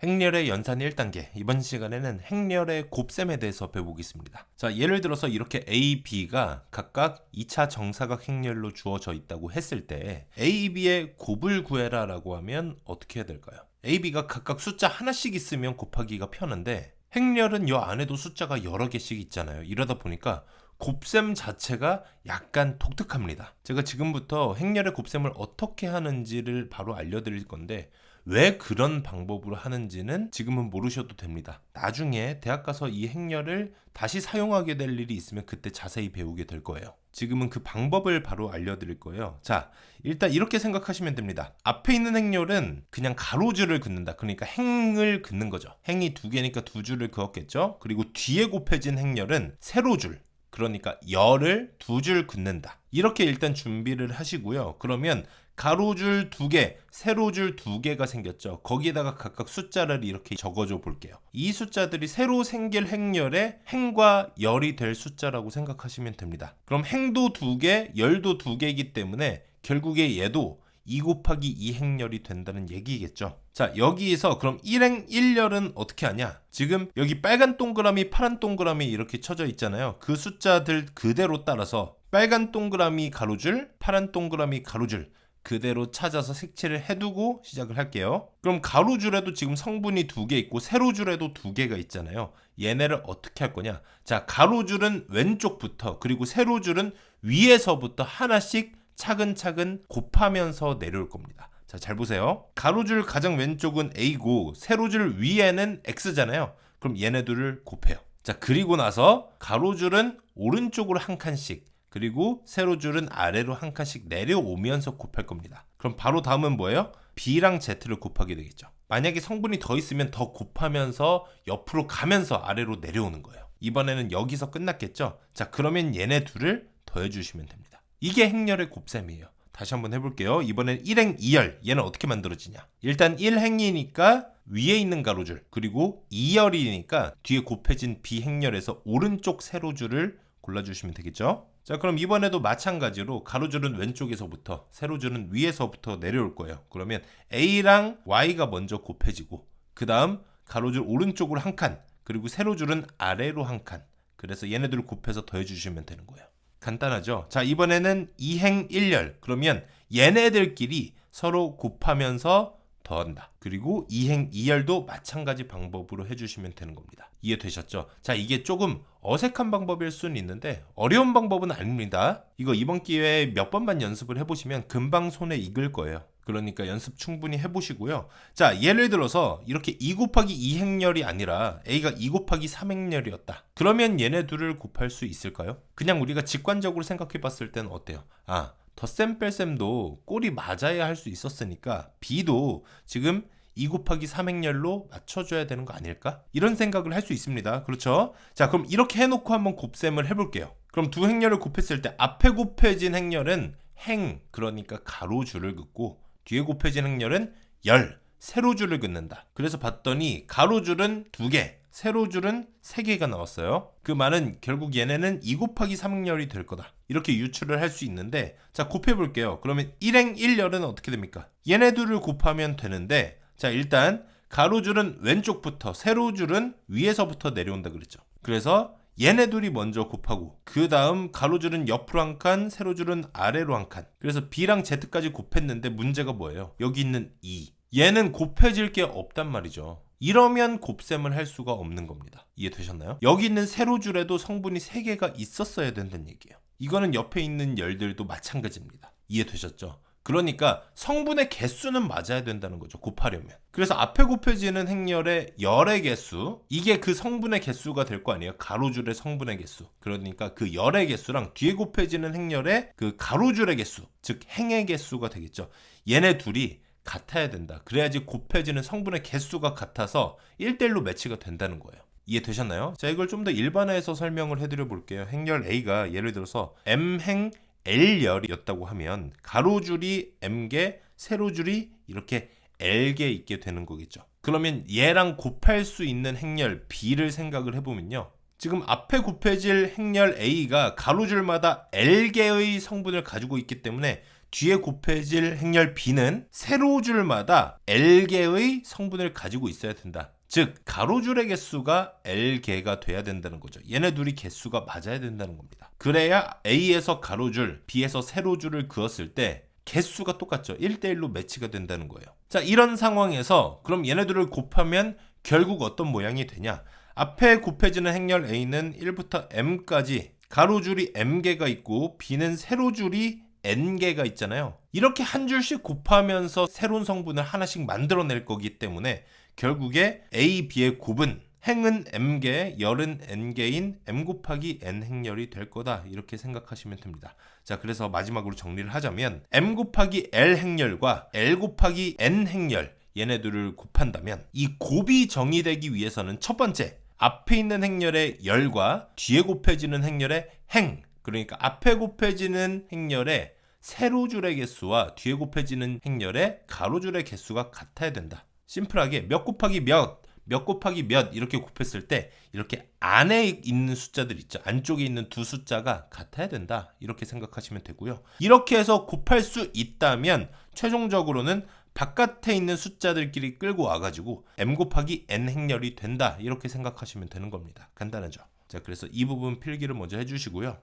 행렬의 연산 1단계, 이번 시간에는 행렬의 곱셈에 대해서 배워보겠습니다. 자, 예를 들어서 이렇게 A, B가 각각 2차 정사각 행렬로 주어져 있다고 했을 때 A, B의 곱을 구해라 라고 하면 어떻게 해야 될까요? A, B가 각각 숫자 하나씩 있으면 곱하기가 편한데 행렬은 요 안에도 숫자가 여러 개씩 있잖아요. 이러다 보니까 곱셈 자체가 약간 독특합니다. 제가 지금부터 행렬의 곱셈을 어떻게 하는지를 바로 알려드릴 건데 왜 그런 방법으로 하는지는 지금은 모르셔도 됩니다. 나중에 대학 가서 이 행렬을 다시 사용하게 될 일이 있으면 그때 자세히 배우게 될 거예요. 지금은 그 방법을 바로 알려드릴 거예요. 자, 일단 이렇게 생각하시면 됩니다. 앞에 있는 행렬은 그냥 가로줄을 긋는다. 그러니까 행을 긋는 거죠. 행이 두 개니까 두 줄을 그었겠죠. 그리고 뒤에 곱해진 행렬은 세로줄, 그러니까 열을 두 줄 긋는다. 이렇게 일단 준비를 하시고요. 그러면 가로줄 두 개, 세로줄 두 개가 생겼죠. 거기에다가 각각 숫자를 이렇게 적어줘 볼게요. 이 숫자들이 새로 생길 행렬의 행과 열이 될 숫자라고 생각하시면 됩니다. 그럼 행도 두 개, 열도 두 개이기 때문에 결국에 얘도 2 곱하기 2 행렬이 된다는 얘기겠죠. 자, 여기에서 그럼 1행 1열은 어떻게 하냐? 지금 여기 빨간 동그라미, 파란 동그라미 이렇게 쳐져 있잖아요. 그 숫자들 그대로 따라서 빨간 동그라미 가로줄, 파란 동그라미 가로줄 그대로 찾아서 색칠을 해두고 시작을 할게요. 그럼 가로줄에도 지금 성분이 두 개 있고 세로줄에도 두 개가 있잖아요. 얘네를 어떻게 할 거냐? 자, 가로줄은 왼쪽부터 그리고 세로줄은 위에서부터 하나씩 차근차근 곱하면서 내려올 겁니다. 자, 잘 보세요. 가로줄 가장 왼쪽은 A고 세로줄 위에는 X잖아요. 그럼 얘네들을 곱해요. 자, 그리고 나서 가로줄은 오른쪽으로 한 칸씩 그리고 세로줄은 아래로 한 칸씩 내려오면서 곱할 겁니다. 그럼 바로 다음은 뭐예요? B랑 Z를 곱하게 되겠죠. 만약에 성분이 더 있으면 더 곱하면서 옆으로 가면서 아래로 내려오는 거예요. 이번에는 여기서 끝났겠죠? 자, 그러면 얘네 둘을 더해주시면 됩니다. 이게 행렬의 곱셈이에요. 다시 한번 해볼게요. 이번엔 1행 2열. 얘는 어떻게 만들어지냐? 일단 1행이니까 위에 있는 가로줄, 그리고 2열이니까 뒤에 곱해진 B행렬에서 오른쪽 세로줄을 골라주시면 되겠죠? 자, 그럼 이번에도 마찬가지로 가로줄은 왼쪽에서부터 세로줄은 위에서부터 내려올 거예요. 그러면 A랑 Y가 먼저 곱해지고 그 다음 가로줄 오른쪽으로 한 칸, 그리고 세로줄은 아래로 한 칸. 그래서 얘네들을 곱해서 더해주시면 되는 거예요. 간단하죠? 자, 이번에는 2행 1열. 그러면 얘네들끼리 서로 곱하면서 더한다. 그리고 2행 2열도 마찬가지 방법으로 해주시면 되는 겁니다. 이해되셨죠? 자, 이게 조금 어색한 방법일 수는 있는데 어려운 방법은 아닙니다. 이거 이번 기회에 몇 번만 연습을 해보시면 금방 손에 익을 거예요. 그러니까 연습 충분히 해보시고요. 자, 예를 들어서 이렇게 2 곱하기 2 행렬이 아니라 A가 2 곱하기 3 행렬이었다. 그러면 얘네 둘을 곱할 수 있을까요? 그냥 우리가 직관적으로 생각해 봤을 때는 어때요? 아, 덧셈 뺄셈도 꼴이 맞아야 할 수 있었으니까 B도 지금 2 곱하기 3 행렬로 맞춰줘야 되는 거 아닐까? 이런 생각을 할 수 있습니다. 그렇죠? 자, 그럼 이렇게 해놓고 한번 곱셈을 해볼게요. 그럼 두 행렬을 곱했을 때 앞에 곱해진 행렬은 행, 그러니까 가로줄을 긋고 뒤에 곱해진 행렬은 열, 세로줄을 긋는다. 그래서 봤더니 가로줄은 2개, 세로줄은 3개가 나왔어요. 그 말은 결국 얘네는 2 곱하기 3행렬이 될 거다. 이렇게 유추를 할 수 있는데, 자, 곱해볼게요. 그러면 1행 1열은 어떻게 됩니까? 얘네들을 곱하면 되는데, 자, 일단 가로줄은 왼쪽부터 세로줄은 위에서부터 내려온다 그랬죠. 그래서 얘네 둘이 먼저 곱하고 그 다음 가로줄은 옆으로 한 칸, 세로줄은 아래로 한 칸. 그래서 B랑 Z까지 곱했는데 문제가 뭐예요? 여기 있는 2. 얘는 곱해질 게 없단 말이죠. 이러면 곱셈을 할 수가 없는 겁니다. 이해되셨나요? 여기 있는 세로줄에도 성분이 3개가 있었어야 된다는 얘기예요. 이거는 옆에 있는 열들도 마찬가지입니다. 이해되셨죠? 그러니까 성분의 개수는 맞아야 된다는 거죠. 곱하려면. 그래서 앞에 곱해지는 행렬의 열의 개수, 이게 그 성분의 개수가 될 거 아니에요. 가로줄의 성분의 개수. 그러니까 그 열의 개수랑 뒤에 곱해지는 행렬의 그 가로줄의 개수, 즉 행의 개수가 되겠죠. 얘네 둘이 같아야 된다. 그래야지 곱해지는 성분의 개수가 같아서 1대1로 매치가 된다는 거예요. 이해되셨나요? 자, 이걸 좀 더 일반화해서 설명을 해드려 볼게요. 행렬 A가 예를 들어서 M행 L열이었다고 하면 가로줄이 M개, 세로줄이 이렇게 L개 있게 되는 거겠죠. 그러면 얘랑 곱할 수 있는 행렬 B를 생각을 해보면요. 지금 앞에 곱해질 행렬 A가 가로줄마다 L개의 성분을 가지고 있기 때문에 뒤에 곱해질 행렬 B는 세로줄마다 L개의 성분을 가지고 있어야 된다. 즉 가로줄의 개수가 L개가 돼야 된다는 거죠. 얘네 둘이 개수가 맞아야 된다는 겁니다. 그래야 A에서 가로줄, B에서 세로줄을 그었을 때 개수가 똑같죠. 1대1로 매치가 된다는 거예요. 자, 이런 상황에서 그럼 얘네들을 곱하면 결국 어떤 모양이 되냐? 앞에 곱해지는 행렬 A는 1부터 M까지 가로줄이 M개가 있고 B는 세로줄이 N개가 있잖아요. 이렇게 한 줄씩 곱하면서 새로운 성분을 하나씩 만들어낼 거기 때문에 결국에 A, B의 곱은 행은 M개, 열은 N개인 M 곱하기 N 행렬이 될 거다. 이렇게 생각하시면 됩니다. 자, 그래서 마지막으로 정리를 하자면 M 곱하기 L 행렬과 L 곱하기 N 행렬 얘네들을 곱한다면 이 곱이 정의되기 위해서는 첫 번째, 앞에 있는 행렬의 열과 뒤에 곱해지는 행렬의 행, 그러니까 앞에 곱해지는 행렬의 세로줄의 개수와 뒤에 곱해지는 행렬의 가로줄의 개수가 같아야 된다. 심플하게 몇 곱하기 몇 곱하기 몇 이렇게 곱했을 때 이렇게 안에 있는 숫자들 있죠. 안쪽에 있는 두 숫자가 같아야 된다. 이렇게 생각하시면 되고요. 이렇게 해서 곱할 수 있다면 최종적으로는 바깥에 있는 숫자들끼리 끌고 와가지고 M 곱하기 N 행렬이 된다. 이렇게 생각하시면 되는 겁니다. 간단하죠. 자, 그래서 이 부분 필기를 먼저 해주시고요.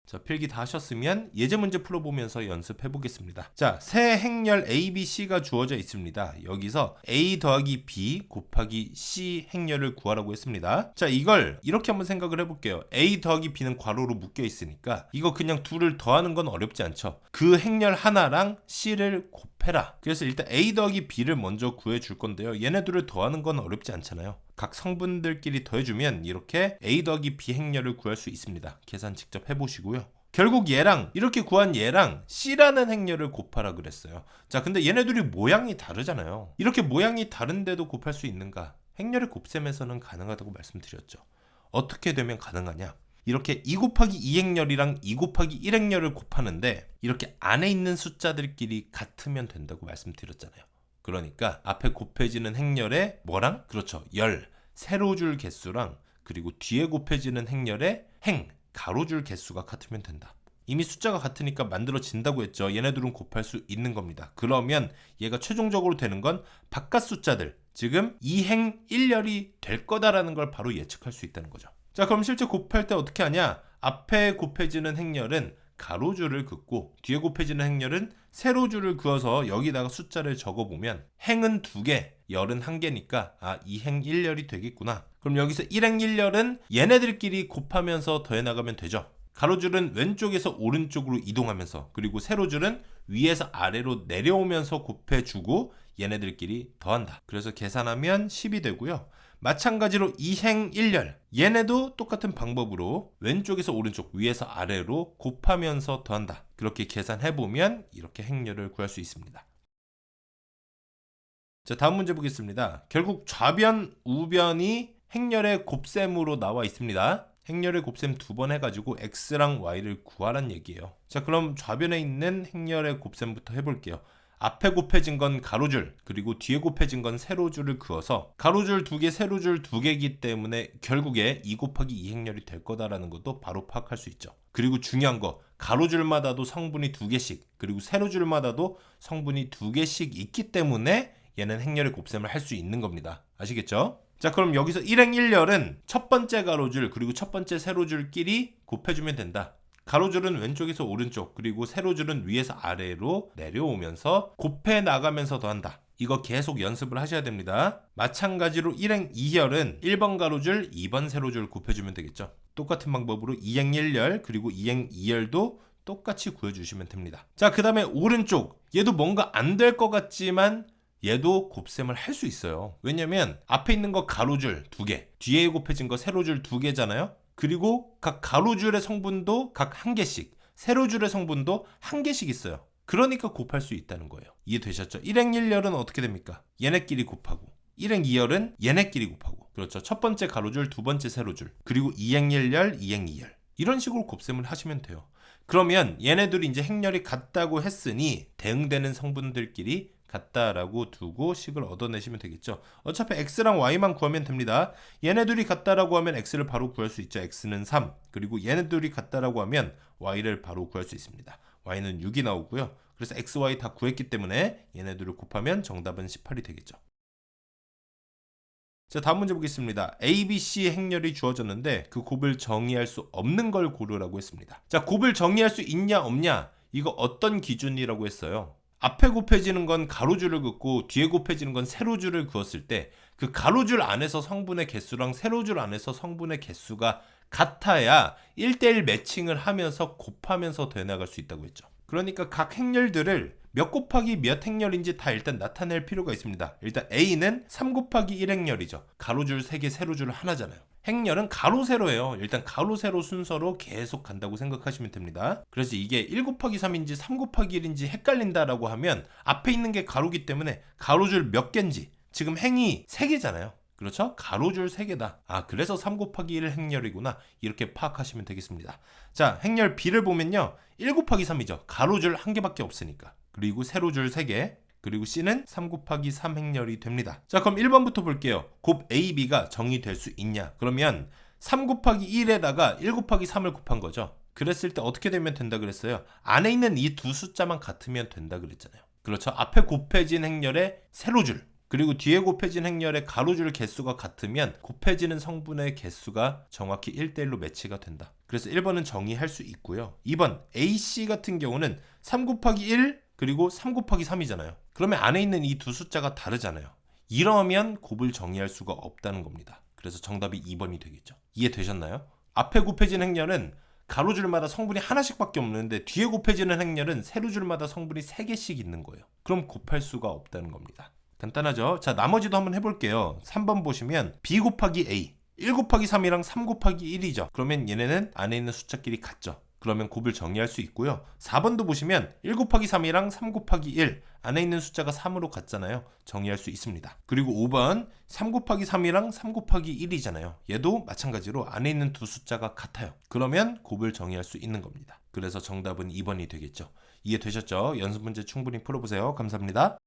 자, 필기 다 하셨으면 예제 문제 풀어보면서 연습해 보겠습니다. 자, 세 행렬 A, B, C가 주어져 있습니다. 여기서 A 더하기 B 곱하기 C 행렬을 구하라고 했습니다. 자, 이걸 이렇게 한번 생각을 해볼게요. A 더하기 B는 괄호로 묶여 있으니까 이거 그냥 둘을 더하는 건 어렵지 않죠. 그 행렬 하나랑 C를 곱해라. 그래서 일단 A 더하기 B를 먼저 구해줄 건데요. 얘네들을 더하는 건 어렵지 않잖아요. 각 성분들끼리 더해주면 이렇게 A 더하기 B 행렬을 구할 수 있습니다. 계산 직접 해보시고요. 결국 얘랑 이렇게 구한 얘랑 C라는 행렬을 곱하라 그랬어요. 자, 근데 얘네들이 모양이 다르잖아요. 이렇게 모양이 다른데도 곱할 수 있는가? 행렬의 곱셈에서는 가능하다고 말씀드렸죠. 어떻게 되면 가능하냐? 이렇게 2 곱하기 2 행렬이랑 2 곱하기 1 행렬을 곱하는데 이렇게 안에 있는 숫자들끼리 같으면 된다고 말씀드렸잖아요. 그러니까 앞에 곱해지는 행렬의 뭐랑? 그렇죠. 열, 세로줄 개수랑 그리고 뒤에 곱해지는 행렬의 행, 가로줄 개수가 같으면 된다. 이미 숫자가 같으니까 만들어진다고 했죠. 얘네들은 곱할 수 있는 겁니다. 그러면 얘가 최종적으로 되는 건 바깥 숫자들, 지금 2행 1열이 될 거다라는 걸 바로 예측할 수 있다는 거죠. 자, 그럼 실제 곱할 때 어떻게 하냐? 앞에 곱해지는 행렬은 가로줄을 긋고 뒤에 곱해지는 행렬은 세로줄을 그어서 여기다가 숫자를 적어보면 행은 2개, 열은 1개니까 2행 1열이 되겠구나. 그럼 여기서 1행 1열은 얘네들끼리 곱하면서 더해나가면 되죠. 가로줄은 왼쪽에서 오른쪽으로 이동하면서 그리고 세로줄은 위에서 아래로 내려오면서 곱해주고 얘네들끼리 더한다. 그래서 계산하면 10이 되고요. 마찬가지로 2행 1열 얘네도 똑같은 방법으로 왼쪽에서 오른쪽 위에서 아래로 곱하면서 더한다. 그렇게 계산해보면 이렇게 행렬을 구할 수 있습니다. 자, 다음 문제 보겠습니다. 결국 좌변, 우변이 행렬의 곱셈으로 나와 있습니다. 행렬의 곱셈 2번 해가지고 x랑 y를 구하란 얘기예요. 자, 그럼 좌변에 있는 행렬의 곱셈부터 해볼게요. 앞에 곱해진 건 가로줄, 그리고 뒤에 곱해진 건 세로줄을 그어서 가로줄 2개, 세로줄 2개이기 때문에 결국에 2 곱하기 2 행렬이 될 거다라는 것도 바로 파악할 수 있죠. 그리고 중요한 거, 가로줄마다도 성분이 2개씩, 그리고 세로줄마다도 성분이 2개씩 있기 때문에 얘는 행렬의 곱셈을 할 수 있는 겁니다. 아시겠죠? 자, 그럼 여기서 1행 1열은 첫 번째 가로줄 그리고 첫 번째 세로줄끼리 곱해주면 된다. 가로줄은 왼쪽에서 오른쪽 그리고 세로줄은 위에서 아래로 내려오면서 곱해 나가면서 더한다. 이거 계속 연습을 하셔야 됩니다. 마찬가지로 1행 2열은 1번 가로줄 2번 세로줄 곱해주면 되겠죠. 똑같은 방법으로 2행 1열 그리고 2행 2열도 똑같이 구해주시면 됩니다. 자, 그 다음에 오른쪽 얘도 뭔가 안 될 것 같지만 얘도 곱셈을 할 수 있어요. 왜냐면 앞에 있는 거 가로줄 2개, 뒤에 곱해진 거 세로줄 2개잖아요. 그리고 각 가로줄의 성분도 각 1개씩, 세로줄의 성분도 1개씩 있어요. 그러니까 곱할 수 있다는 거예요. 이해되셨죠? 1행 1열은 어떻게 됩니까? 얘네끼리 곱하고 1행 2열은 얘네끼리 곱하고 그렇죠. 첫 번째 가로줄, 두 번째 세로줄 그리고 2행 1열, 2행 2열 이런 식으로 곱셈을 하시면 돼요. 그러면 얘네들이 이제 행렬이 같다고 했으니 대응되는 성분들끼리 같다라고 두고 식을 얻어내시면 되겠죠. 어차피 x랑 y만 구하면 됩니다. 얘네들이 같다라고 하면 x를 바로 구할 수 있죠. x는 3. 그리고 얘네들이 같다라고 하면 y를 바로 구할 수 있습니다. y는 6이 나오고요. 그래서 x, y 다 구했기 때문에 얘네들을 곱하면 정답은 18이 되겠죠. 자, 다음 문제 보겠습니다. A, B, C의 행렬이 주어졌는데 그 곱을 정의할 수 없는 걸 고르라고 했습니다. 자, 곱을 정의할 수 있냐 없냐, 이거 어떤 기준이라고 했어요? 앞에 곱해지는 건 가로줄을 긋고 뒤에 곱해지는 건 세로줄을 그었을 때 그 가로줄 안에서 성분의 개수랑 세로줄 안에서 성분의 개수가 같아야 1대1 매칭을 하면서 곱하면서 되나갈 수 있다고 했죠. 그러니까 각 행렬들을 몇 곱하기 몇 행렬인지 다 일단 나타낼 필요가 있습니다. 일단 A는 3 곱하기 1 행렬이죠. 가로줄 3개, 세로줄 하나잖아요. 행렬은 가로, 세로예요. 일단 가로, 세로 순서로 계속 간다고 생각하시면 됩니다. 그래서 이게 1 곱하기 3인지 3 곱하기 1인지 헷갈린다라고 하면 앞에 있는 게 가로기 때문에 가로줄 몇 개인지, 지금 행이 3개잖아요. 그렇죠? 가로줄 3개다. 아, 그래서 3 곱하기 1 행렬이구나. 이렇게 파악하시면 되겠습니다. 자, 행렬 B를 보면요. 1 곱하기 3이죠. 가로줄 1개밖에 없으니까. 그리고 세로줄 3개. 그리고 C는 3 곱하기 3 행렬이 됩니다. 자, 그럼 1번부터 볼게요. 곱 A, B가 정의될 수 있냐? 그러면 3 곱하기 1에다가 1 곱하기 3을 곱한 거죠. 그랬을 때 어떻게 되면 된다 그랬어요? 안에 있는 이 두 숫자만 같으면 된다 그랬잖아요. 그렇죠? 앞에 곱해진 행렬의 세로줄, 그리고 뒤에 곱해진 행렬의 가로줄 개수가 같으면 곱해지는 성분의 개수가 정확히 1대1로 매치가 된다. 그래서 1번은 정의할 수 있고요. 2번 AC 같은 경우는 3 곱하기 1 그리고 3 곱하기 3이잖아요. 그러면 안에 있는 이 두 숫자가 다르잖아요. 이러면 곱을 정의할 수가 없다는 겁니다. 그래서 정답이 2번이 되겠죠. 이해되셨나요? 앞에 곱해진 행렬은 가로줄마다 성분이 하나씩밖에 없는데 뒤에 곱해지는 행렬은 세로줄마다 성분이 3개씩 있는 거예요. 그럼 곱할 수가 없다는 겁니다. 간단하죠? 자, 나머지도 한번 해볼게요. 3번 보시면 B 곱하기 A 1 곱하기 3이랑 3 곱하기 1이죠. 그러면 얘네는 안에 있는 숫자끼리 같죠. 그러면 곱을 정의할 수 있고요. 4번도 보시면 1 곱하기 3이랑 3 곱하기 1 안에 있는 숫자가 3으로 같잖아요. 정의할 수 있습니다. 그리고 5번 3 곱하기 3이랑 3 곱하기 1이잖아요. 얘도 마찬가지로 안에 있는 두 숫자가 같아요. 그러면 곱을 정의할 수 있는 겁니다. 그래서 정답은 2번이 되겠죠. 이해되셨죠? 연습 문제 충분히 풀어보세요. 감사합니다.